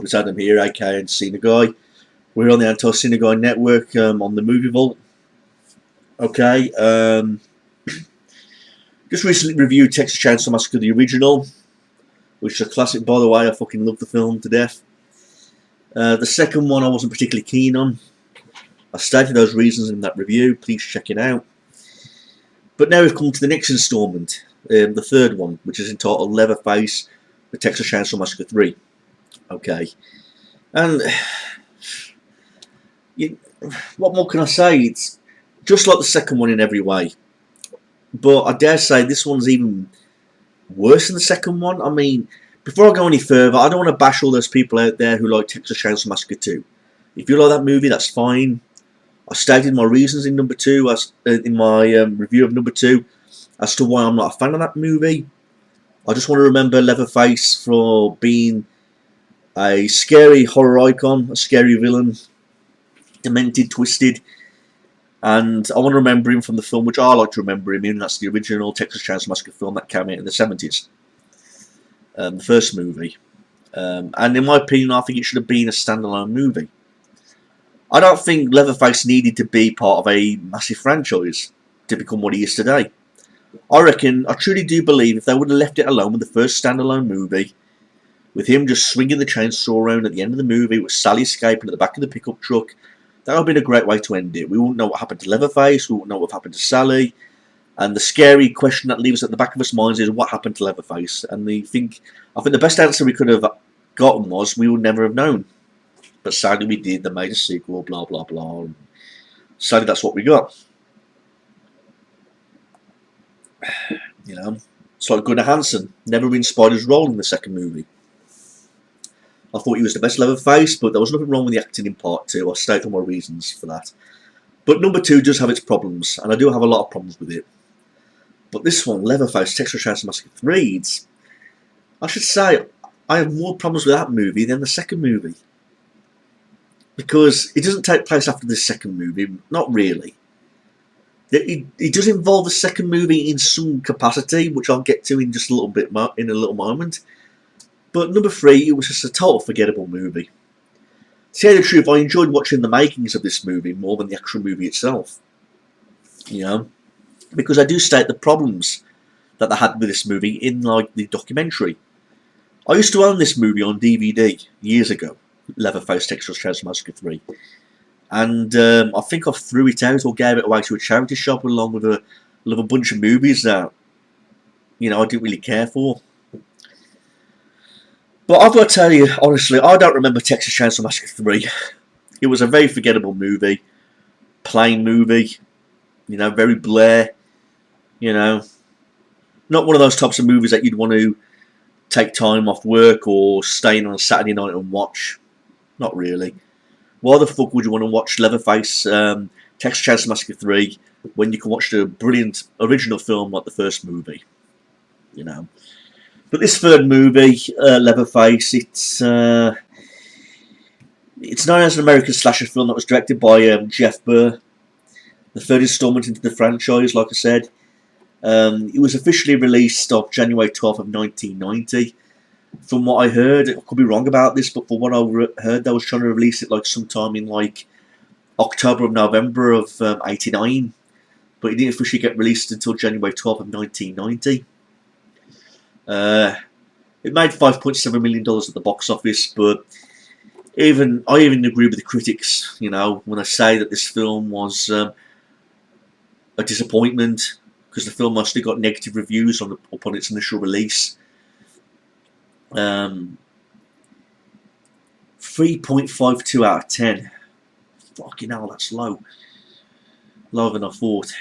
It's Adam here, aka Cena Guy. We're on the Anti-Cena Guy network on the Movie Vault. Okay, just recently reviewed Texas Chainsaw Massacre, the original, which is a classic, by the way. I fucking love the film to death. The second one I wasn't particularly keen on. I stated those reasons in that review. Please check it out. But now we've come to the next instalment, the third one, which is entitled Leatherface, the Texas Chainsaw Massacre 3. Okay, and what more can I say? It's just like the second one in every way, but I dare say this one's even worse than the second one. I mean, before I go any further, I don't want to bash all those people out there who like Texas Chainsaw Massacre 2. If you like that movie, that's fine. I stated my reasons in number 2, as in my review of number 2, as to why I'm not a fan of that movie. I just want to remember Leatherface for being a scary horror icon, a scary villain, demented, twisted, and I want to remember him from the film which I like to remember him in. That's the original Texas Chainsaw Massacre film that came out in the 70s, the first movie. And in my opinion, I think it should have been a standalone movie. I don't think Leatherface needed to be part of a massive franchise to become what he is today. I truly do believe if they would have left it alone with the first standalone movie, with him just swinging the chainsaw around at the end of the movie, with Sally escaping at the back of the pickup truck, that would have been a great way to end it. We wouldn't know what happened to Leatherface, we wouldn't know what happened to Sally, and the scary question that leaves at the back of us minds is what happened to Leatherface. And I think the best answer we could have gotten was we would never have known. But sadly we did. They made a sequel, blah blah blah. And sadly that's what we got. You know, it's like Gunnar Hansen never been Spider's role in the second movie. I thought he was the best Leatherface, but there was nothing wrong with the acting in part 2. I stated my reasons for that. But number 2 does have its problems, and I do have a lot of problems with it. But this one, Leatherface, Texas Chainsaw Massacre 3, I should say, I have more problems with that movie than the second movie. Because it doesn't take place after the second movie, not really. It does involve the second movie in some capacity, which I'll get to in just a little bit in a little moment. But number 3, it was just a total forgettable movie. To tell you the truth, I enjoyed watching the makings of this movie more than the actual movie itself. You know, because I do state the problems that they had with this movie in like the documentary. I used to own this movie on DVD years ago, Leatherface, Texas Chainsaw Massacre 3. And I think I threw it out or gave it away to a charity shop along with a bunch of movies that, you know, I didn't really care for. But I've got to tell you, honestly, I don't remember Texas Chainsaw Massacre 3. It was a very forgettable movie. Plain movie. You know, very blare. You know, not one of those types of movies that you'd want to take time off work or stay in on a Saturday night and watch. Not really. Why the fuck would you want to watch Leatherface, Texas Chainsaw Massacre 3, when you can watch the brilliant original film like the first movie? You know. But this third movie, Leatherface, it's known as an American slasher film that was directed by Jeff Burr. The third installment into the franchise, like I said. It was officially released on January 12th of 1990. From what I heard, I could be wrong about this, but from what I heard, they was trying to release it like sometime in like October or November of 89. But it didn't officially get released until January 12th of 1990. It made $5.7 million at the box office, but I even agree with the critics, you know, when I say that this film was a disappointment, because the film mostly got negative reviews upon its initial release. 3.52 out of 10. Fucking hell, that's low. Lower than I thought.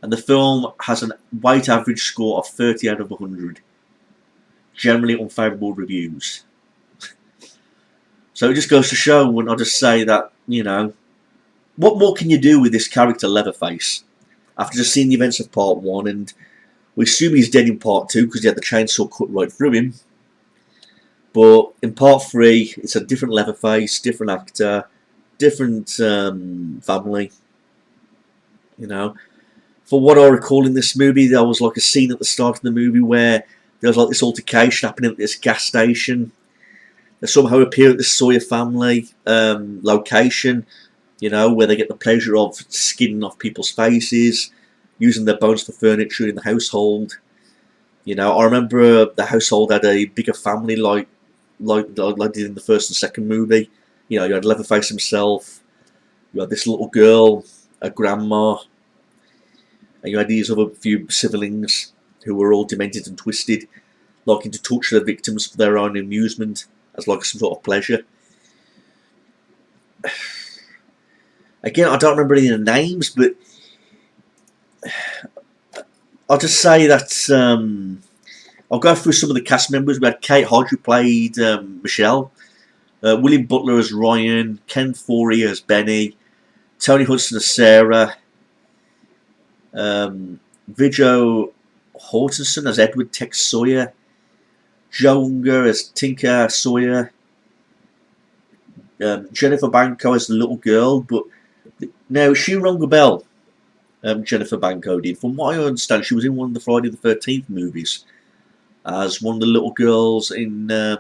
And the film has a weight average score of 30 out of 100. Generally unfavourable reviews. So it just goes to show when I just say that, you know, what more can you do with this character Leatherface after just seeing the events of part 1, and we assume he's dead in part 2 because he had the chainsaw cut right through him. But in part 3, it's a different Leatherface, different actor, different family. You know, for what I recall in this movie, there was like a scene at the start of the movie where there was like this altercation happening at this gas station. They somehow appear at the Sawyer family location, you know, where they get the pleasure of skinning off people's faces, using their bones for furniture in the household. You know, I remember the household had a bigger family like did in the first and second movie. You know, you had Leatherface himself, you had this little girl, a grandma, and you had these other few siblings who were all demented and twisted, liking to torture their victims for their own amusement, as like some sort of pleasure. Again, I don't remember any of the names, but I'll just say that I'll go through some of the cast members. We had Kate Hodge, who played Michelle, William Butler as Ryan, Ken Forey as Benny, Tony Hudson as Sarah, Viggo Mortensen as Edward Tex Sawyer, Joe Unger as Tinker Sawyer, Jennifer Banco as the little girl. But now she rung a bell. Jennifer Banco did. From what I understand, she was in one of the Friday the 13th movies as one of the little girls in. I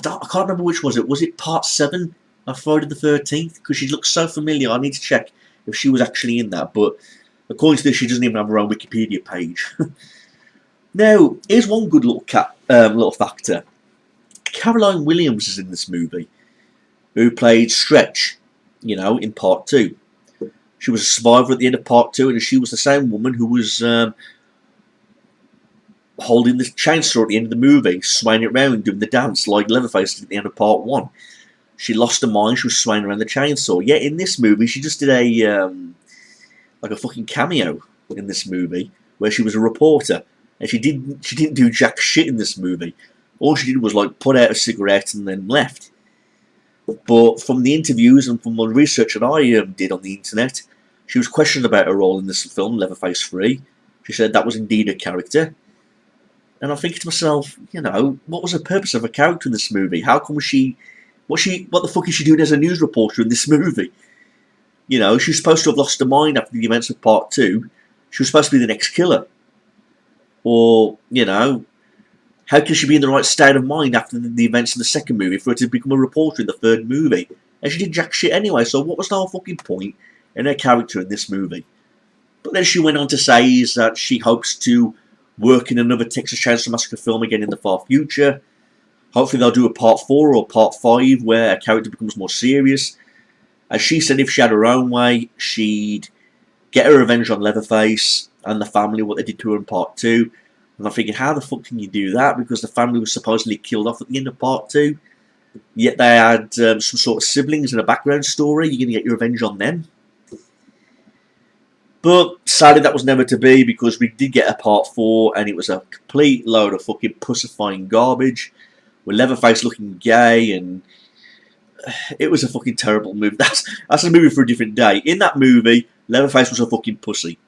can't remember which was it. Was it part 7 of Friday the 13th? Because she looks so familiar. I need to check if she was actually in that. But according to this, she doesn't even have her own Wikipedia page. Now, here's one good little factor. Caroline Williams is in this movie, who played Stretch, you know, in part 2. She was a survivor at the end of part 2, and she was the same woman who was holding the chainsaw at the end of the movie, swaying it around, doing the dance like Leatherface did at the end of part 1. She lost her mind, she was swaying around the chainsaw. Yet in this movie, she just did like a fucking cameo in this movie, where she was a reporter. And she didn't do jack shit in this movie. All she did was like put out a cigarette and then left. But from the interviews and from the research that I did on the internet, she was questioned about her role in this film, Leatherface 3. She said that was indeed her character. And I'm thinking to myself, you know, what was the purpose of her character in this movie? How come what the fuck is she doing as a news reporter in this movie? You know, she was supposed to have lost her mind after the events of part 2. She was supposed to be the next killer. Or, you know, how can she be in the right state of mind after the events of the second movie for her to become a reporter in the third movie? And she did jack shit anyway, so what was the whole fucking point in her character in this movie? But then she went on to say is that she hopes to work in another Texas Chainsaw Massacre film again in the far future. Hopefully they'll do a part 4 or part 5 where her character becomes more serious. As she said, if she had her own way, she'd get her revenge on Leatherface and the family, what they did to her in part 2. And I'm thinking, how the fuck can you do that? Because the family was supposedly killed off at the end of part 2. Yet they had some sort of siblings in a background story. You're going to get your revenge on them. But sadly that was never to be, because we did get a part 4 and it was a complete load of fucking pussifying garbage. With Leatherface looking gay, and it was a fucking terrible movie. That's a movie for a different day. In that movie, Leatherface was a fucking pussy.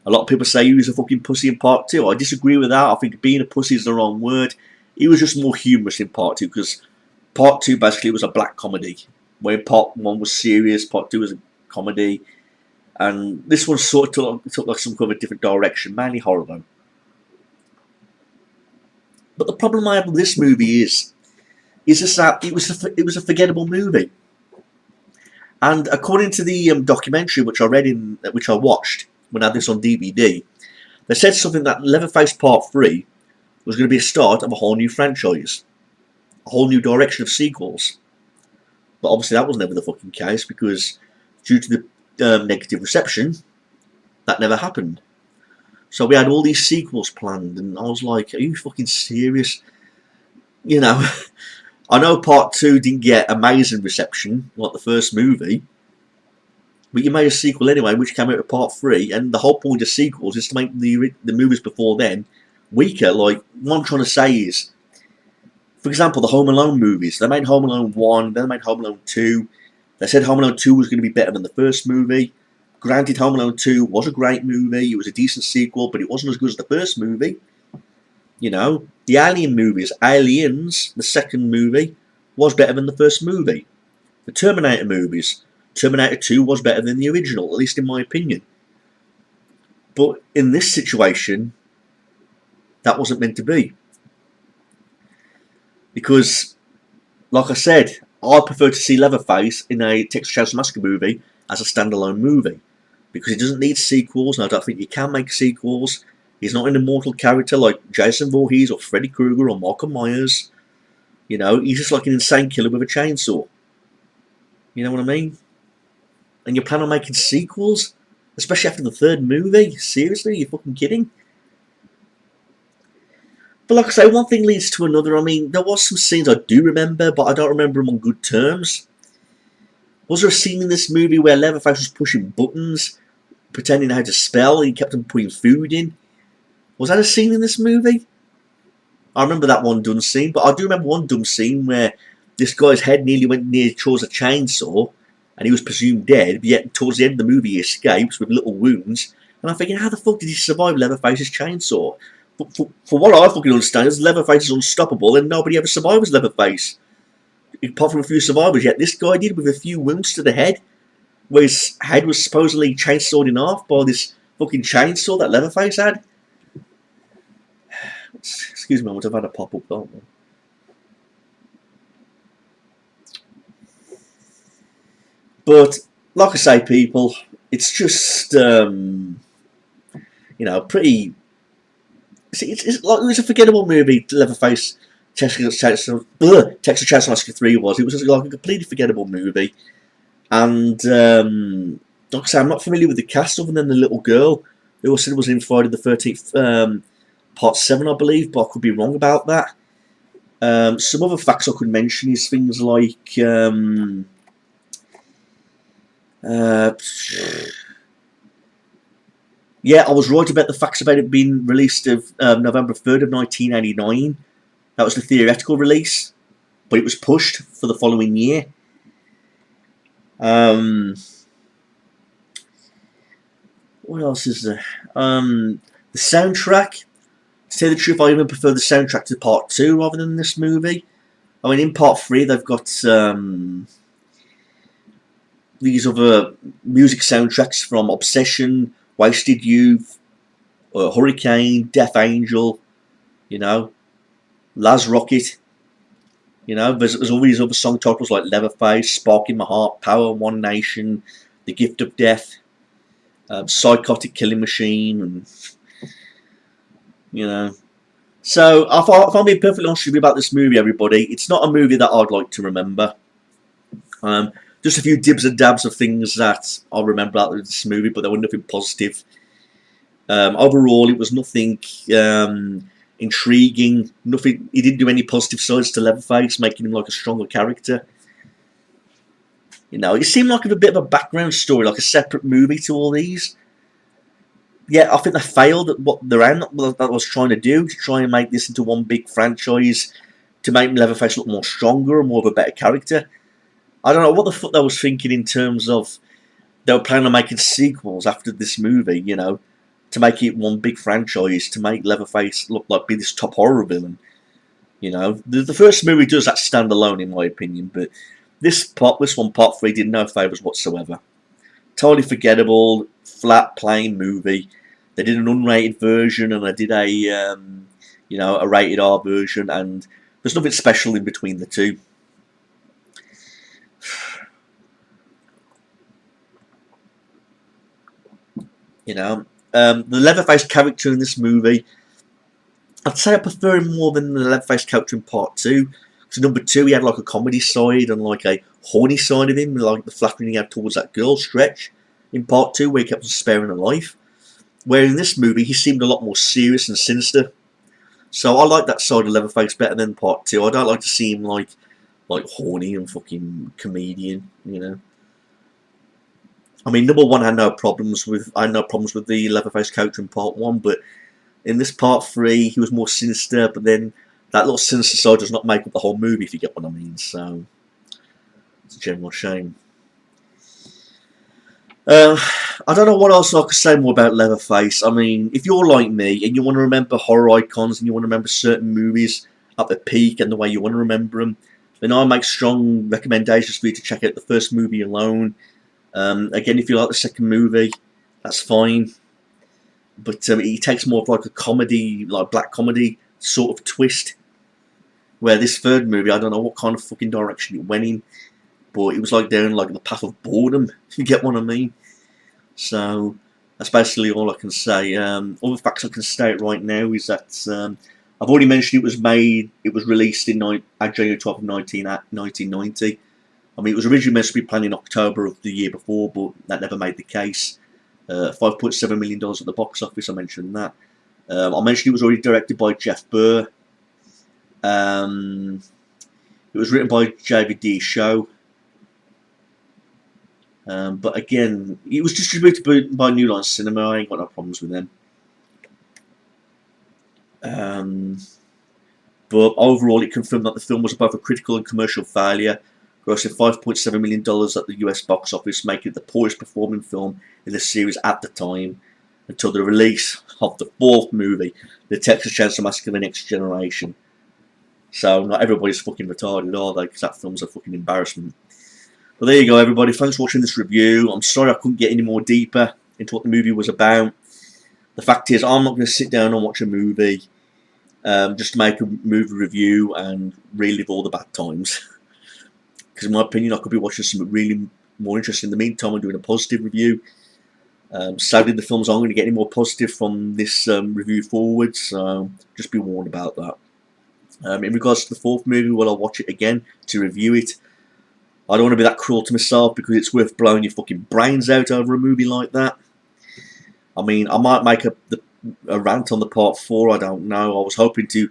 A lot of people say he was a fucking pussy in part 2. I disagree with that. I think being a pussy is the wrong word. He was just more humorous in part 2, because part 2 basically was a black comedy. Where part 1 was serious, part 2 was a comedy. And this one sort of took like some kind of a different direction, mainly horror though. But the problem I have with this movie is just that it was a forgettable movie. And according to the documentary which I watched when I had this on DVD, they said something that Leatherface Part 3 was going to be a start of a whole new franchise, a whole new direction of sequels. But obviously that was never the fucking case, because due to the negative reception, that never happened. So we had all these sequels planned, and I was like, are you fucking serious? You know, I know part 2 didn't get amazing reception like the first movie, but you made a sequel anyway, which came out of part 3, and the whole point of sequels is to make the movies before then weaker. Like, what I'm trying to say is, for example, the Home Alone movies. They made Home Alone 1, then they made Home Alone 2. They said Home Alone 2 was going to be better than the first movie. Granted, Home Alone 2 was a great movie. It was a decent sequel, but it wasn't as good as the first movie. You know, the Alien movies, Aliens, the second movie, was better than the first movie. The Terminator movies, Terminator 2 was better than the original, at least in my opinion. But in this situation, that wasn't meant to be. Because like I said, I prefer to see Leatherface in a Texas Chainsaw Massacre movie as a standalone movie because he doesn't need sequels, and I don't think you can make sequels. He's not an immortal character like Jason Voorhees or Freddy Krueger or Michael Myers. You know, he's just like an insane killer with a chainsaw. You know what I mean? And you plan on making sequels, especially after the third movie? Seriously, are you fucking kidding? But like I say, one thing leads to another. I mean, there was some scenes I do remember, but I don't remember them on good terms. Was there a scene in this movie where Leatherface was pushing buttons, pretending how to spell, and he kept on putting food in? Was that a scene in this movie? I remember that one dumb scene, but I do remember one dumb scene where this guy's head nearly went near towards a chainsaw, and he was presumed dead, but yet towards the end of the movie he escapes with little wounds. And I'm thinking, how the fuck did he survive Leatherface's chainsaw? For what I fucking understand is Leatherface is unstoppable and nobody ever survives Leatherface. Apart from a few survivors, yet this guy did with a few wounds to the head, where his head was supposedly chainsawed in half by this fucking chainsaw that Leatherface had. Excuse me, I would have had a pop-up, don't I? But, like I say, people, it's just, you know, pretty... It's like, it was a forgettable movie, Leatherface, Texas Chainsaw Massacre 3 was. It was just like a completely forgettable movie. And, like I say, I'm not familiar with the cast other than the little girl who said was in Friday the 13th, Part 7, I believe, but I could be wrong about that. Some other facts I could mention is things like... yeah, I was right about the facts about it being released of November 3rd of 1989. That was the theoretical release, but it was pushed for the following year. What else is there? The soundtrack. To tell the truth, I even prefer the soundtrack to Part 2 rather than this movie. I mean, in Part 3, they've got these other music soundtracks from Obsession, Wasted Youth, Hurricane, Death Angel, you know, Laz Rocket. You know, there's all these other song titles like Leatherface, Spark in My Heart, Power of One Nation, The Gift of Death, Psychotic Killing Machine, and you know. So, if I'm being perfectly honest with you about this movie, everybody, it's not a movie that I'd like to remember. Just a few dibs and dabs of things that I remember out of this movie, but they were nothing positive. Overall, it was nothing intriguing. Nothing. He didn't do any positive sides to Leatherface, making him like a stronger character. You know, it seemed like a bit of a background story, like a separate movie to all these. Yeah, I think they failed at what their aim that was trying to do, to try and make this into one big franchise, to make Leatherface look more stronger and more of a better character. I don't know what the fuck they was thinking in terms of they were planning on making sequels after this movie, you know, to make it one big franchise, to make Leatherface look like be this top horror villain. You know, the first movie does that stand alone in my opinion, but this one, Part 3, did no favours whatsoever. Totally forgettable, flat, plain movie. They did an unrated version and they did a, you know, a rated R version, and there's nothing special in between the two. You know, the Leatherface character in this movie, I'd say I prefer him more than the Leatherface character in Part 2. So number 2, he had like a comedy side and like a horny side of him, like the flattering he had towards that girl, Stretch, in Part 2, where he kept on sparing her life. Where in this movie, he seemed a lot more serious and sinister. So I like that side of Leatherface better than Part 2. I don't like to see him like horny and fucking comedian, you know. I mean, number 1, I had no problems with the Leatherface character in Part 1, but in this Part 3, he was more sinister, but then that little sinister side does not make up the whole movie, if you get what I mean, so it's a general shame. I don't know what else I could say more about Leatherface. I mean, if you're like me and you want to remember horror icons and you want to remember certain movies at the peak and the way you want to remember them, then I make strong recommendations for you to check out the first movie alone. Again, if you like the second movie, that's fine. But he takes more of like a comedy, like black comedy sort of twist. Where this third movie, I don't know what kind of fucking direction it went in, but it was like down like the path of boredom, if you get what I mean. So that's basically all I can say. All the facts I can state right now is that I've already mentioned it was released in January 12th, 1990. I mean, it was originally meant to be planned in October of the year before, but that never made the case. $5.7 million at the box office, I mentioned that. I mentioned it was already directed by Jeff Burr. It was written by JVD Show. But again, it was distributed by New Line Cinema. I ain't got no problems with them. But overall, it confirmed that the film was both a critical and commercial failure, grossing $5.7 million at the US box office, making it the poorest performing film in the series at the time, until the release of the fourth movie, the Texas Chainsaw Massacre: The Next Generation. So not everybody's fucking retarded, are they? Because that film's a fucking embarrassment. But there you go, everybody. Thanks for watching this review. I'm sorry I couldn't get any more deeper into what the movie was about. The fact is, I'm not going to sit down and watch a movie just to make a movie review and relive all the bad times. Because in my opinion, I could be watching something really more interesting. In the meantime, I'm doing a positive review. Sadly, the films aren't going to get any more positive from this review forward, so just be warned about that. In regards to the fourth movie, well, I'll watch it again to review it. I don't want to be that cruel to myself, because it's worth blowing your fucking brains out over a movie like that. I mean, I might make a rant on the part 4, I don't know. I was hoping to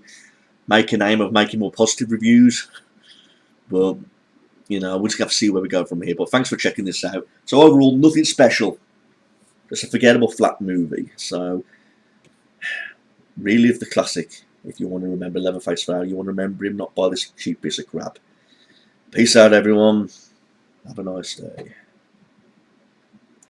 make a name of making more positive reviews, but, you know, we'll just have to see where we go from here. But thanks for checking this out. So overall, nothing special. Just a forgettable flat movie. So, relive the classic. If you want to remember Leatherface Fail, you want to remember him, not buy this cheap piece of crap. Peace out, everyone. Have a nice day.